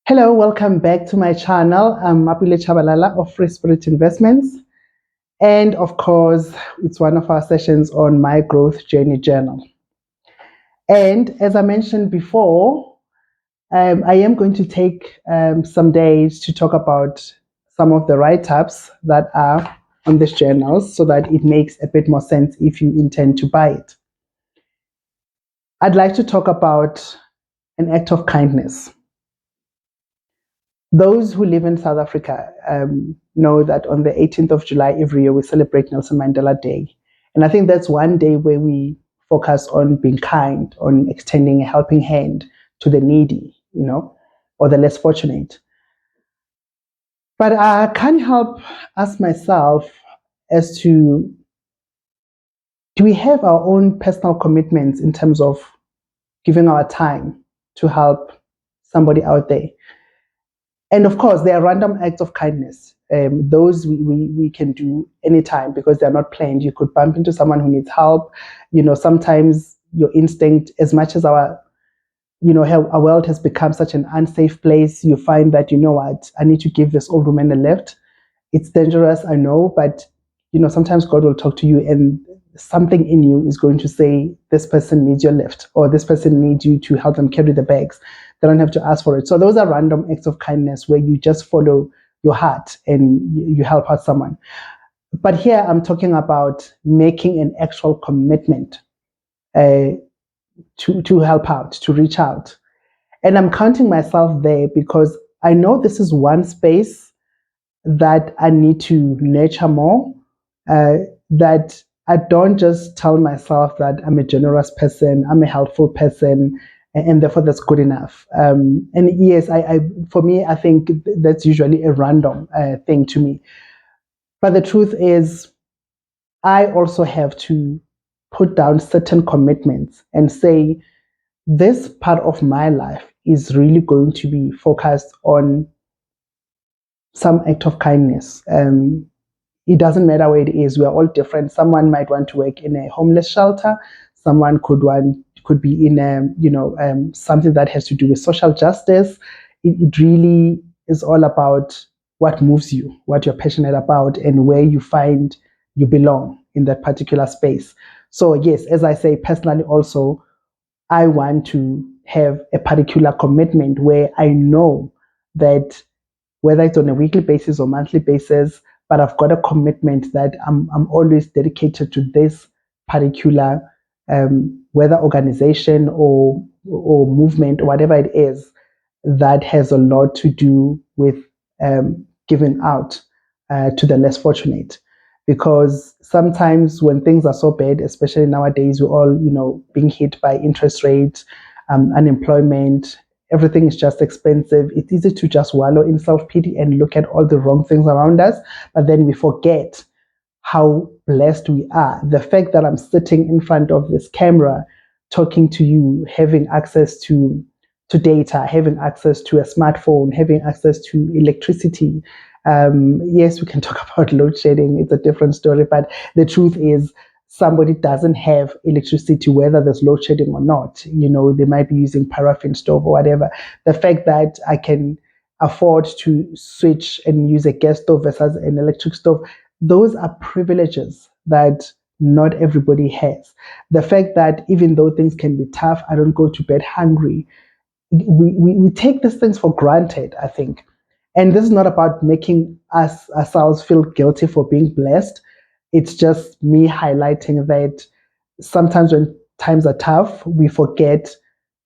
Hello, welcome back to my channel. I'm Mapule Chabalala of Free Spirit Investments. And of course, it's one of our sessions on My Growth Journey Journal. And as I mentioned before, I am going to take some days to talk about some of the write-ups that are on this journal so that it makes a bit more sense if you intend to buy it. I'd like to talk about an act of kindness. Those who live in South Africa know that on the 18th of July every year we celebrate Nelson Mandela Day. And I think that's one day where we focus on being kind, on extending a helping hand to the needy, or the less fortunate. But I can't help ask myself as to, do we have our own personal commitments in terms of giving our time to help somebody out there? And of course, there are random acts of kindness. Those we can do anytime because they're not planned. You could bump into someone who needs help. Sometimes your instinct, as much as our world has become such an unsafe place, you find that, what, I need to give this old woman a lift. It's dangerous, I know, but sometimes God will talk to you and something in you is going to say, this person needs your lift, or this person needs you to help them carry the bags. They don't have to ask for it. So those are random acts of kindness where you just follow your heart and you help out someone. But here I'm talking about making an actual commitment to help out, to reach out. And I'm counting myself there because I know this is one space that I need to nurture more, that I don't just tell myself that I'm a generous person, I'm a helpful person, and therefore that's good enough. And yes, for me, I think that's usually a random thing to me. But the truth is, I also have to put down certain commitments and say, this part of my life is really going to be focused on some act of kindness. It doesn't matter where it is. We are all different. Someone might want to work in a homeless shelter. Someone could be in something that has to do with social justice. It really is all about what moves you, what you're passionate about, and where you find you belong in that particular space. So yes, as I say, personally also, I want to have a particular commitment where I know that whether it's on a weekly basis or monthly basis, but I've got a commitment that I'm always dedicated to this particular whether organization or movement or whatever it is that has a lot to do with giving out to the less fortunate. Because sometimes when things are so bad, especially nowadays, we're all being hit by interest rates, unemployment. Everything is just expensive. It's easy to just wallow in self-pity and look at all the wrong things around us, but then we forget how blessed we are. The fact that I'm sitting in front of this camera, talking to you, having access to data, having access to a smartphone, having access to electricity. Yes, we can talk about load shedding. It's a different story, but the truth is, somebody doesn't have electricity, whether there's load shedding or not. They might be using paraffin stove or whatever. The fact that I can afford to switch and use a gas stove versus an electric stove, those are privileges that not everybody has. The fact that even though things can be tough, I don't go to bed hungry. We take these things for granted, I think. And this is not about making ourselves feel guilty for being blessed. It's just me highlighting that sometimes when times are tough, we forget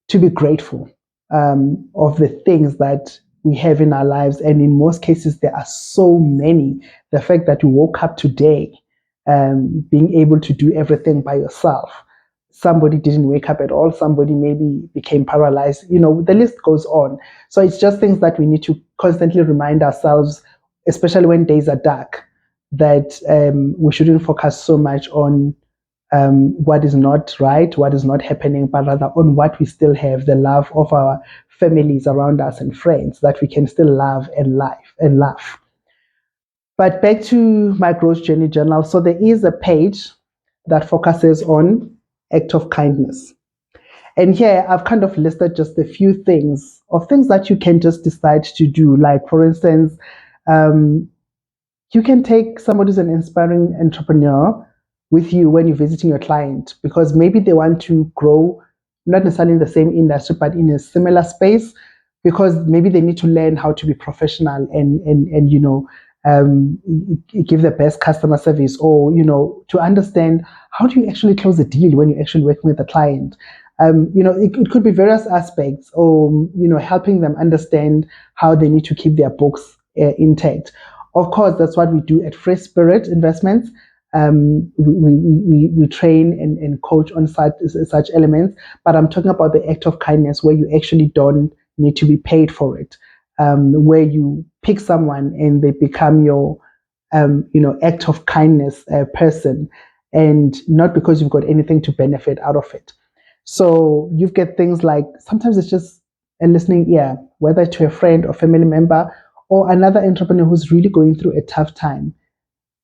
to be grateful of the things that we have in our lives. And in most cases, there are so many. The fact that you woke up today, being able to do everything by yourself. Somebody didn't wake up at all. Somebody maybe became paralyzed. The list goes on. So it's just things that we need to constantly remind ourselves, especially when days are dark, that we shouldn't focus so much on what is not right, what is not happening, but rather on what we still have, the love of our families around us and friends that we can still love and laugh. But back to my growth journey journal. So there is a page that focuses on act of kindness. And here I've kind of listed just a few things that you can just decide to do. Like, for instance, you can take somebody who's an inspiring entrepreneur with you when you're visiting your client, because maybe they want to grow, not necessarily in the same industry, but in a similar space, because maybe they need to learn how to be professional and give the best customer service, or to understand how do you actually close a deal when you're actually working with a client. It could be various aspects, or helping them understand how they need to keep their books intact. Of course, that's what we do at Free Spirit Investments. We train and coach on such elements, but I'm talking about the act of kindness where you actually don't need to be paid for it, where you pick someone and they become your act of kindness person, and not because you've got anything to benefit out of it. So you get things like, sometimes it's just a listening ear, whether to a friend or family member, or another entrepreneur who's really going through a tough time,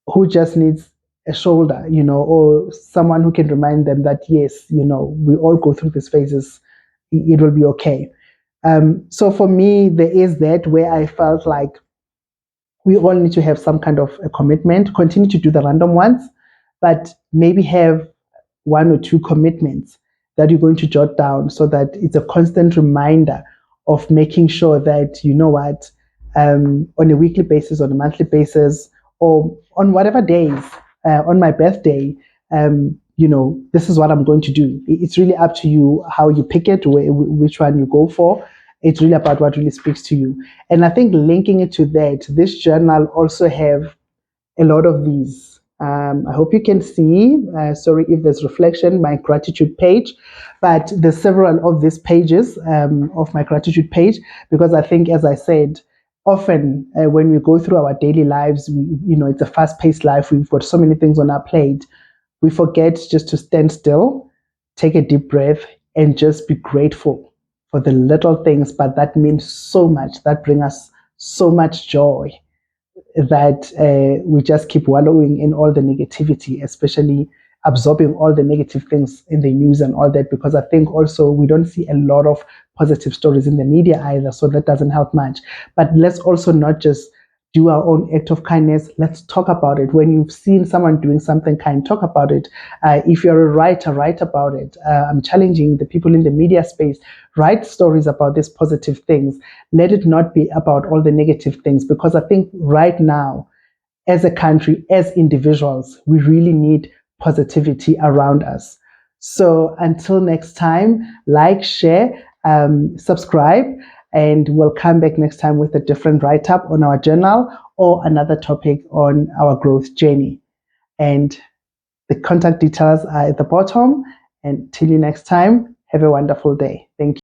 who just needs a shoulder, or someone who can remind them that, yes, we all go through these phases, it will be okay. So for me, there is that where I felt like we all need to have some kind of a commitment, continue to do the random ones, but maybe have one or two commitments that you're going to jot down, so that it's a constant reminder of making sure that, on a weekly basis, on a monthly basis, or on whatever days, on my birthday, this is what I'm going to do. It's really up to you how you pick it, which one you go for. It's really about what really speaks to you. And I think linking it to that, this journal also have a lot of these. I hope you can see, sorry if there's reflection, my gratitude page, but there's several of these pages of my gratitude page, because I think, as I said, often when we go through our daily lives, it's a fast-paced life, we've got so many things on our plate, we forget just to stand still, take a deep breath, and just be grateful for the little things, but that means so much, that bring us so much joy, that we just keep wallowing in all the negativity, especially absorbing all the negative things in the news and all that, because I think also we don't see a lot of positive stories in the media either, so that doesn't help much. But let's also not just do our own act of kindness. Let's talk about it. When you've seen someone doing something kind, talk about it. If you're a writer, write about it. I'm challenging the people in the media space. Write stories about these positive things. Let it not be about all the negative things, because I think right now, as a country, as individuals, we really need positivity around us. So until next time, like, share, subscribe, and we'll come back next time with a different write-up on our journal or another topic on our growth journey. And the contact details are at the bottom. And till you next time, have a wonderful day. Thank you.